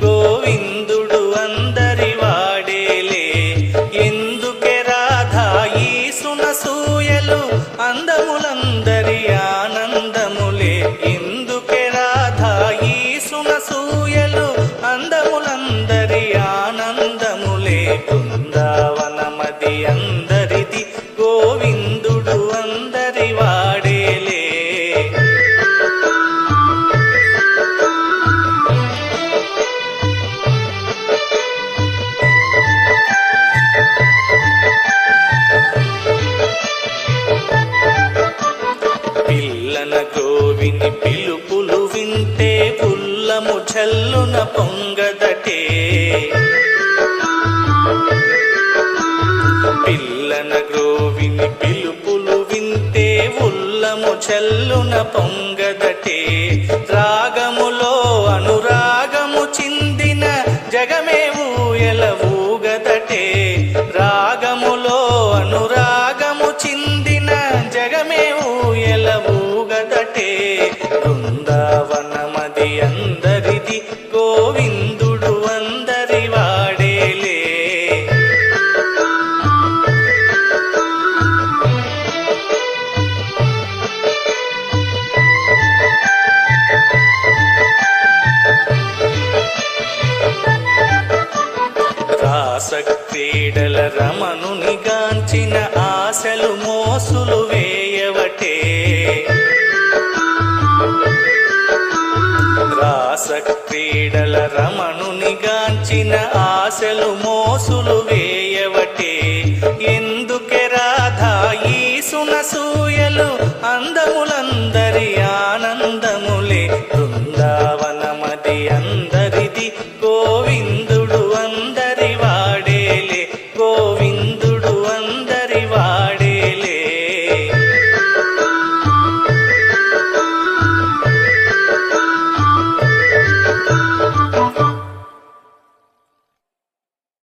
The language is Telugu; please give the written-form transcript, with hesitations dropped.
గోవిందుడు అందరి వాడేలే. ఎందుకే రాధా ఈ సునసూయలు అందములందరి ఆనందములే. ఎందుకే రాధా ఈ సునసూయలు అందములందరి ఆనందములే. బృందావనమది అందరిది గోవిందుడు అందరి వాడేలే. పిల్లన గోవిని పిలుపులు వింటే పుల్లము చల్లున పొంగదటే. పిల్లన గ్రోవిని పిలుపులు వింటే ఉల్లము చల్లున పొంగదటే. రాగములో అనురాగము చిందిన జగమే ఊయల ఊగదటే. రాగములో అనురాగము చిందిన జగమే ఊయల ఊగదటే. బృందావనమది అందరిది గోవిందుడు అందరి వాడేలే. రాసక్రీడల రమణుని గాంచిన ఆశలు మోసులు వేయవటే. రాసక్రీడల రమణుని గాంచిన ఆశలు మోసులు వేయవటే. ఎందుకే రాధా ఈ సునసూయలు అందములందరి ఆనందములే.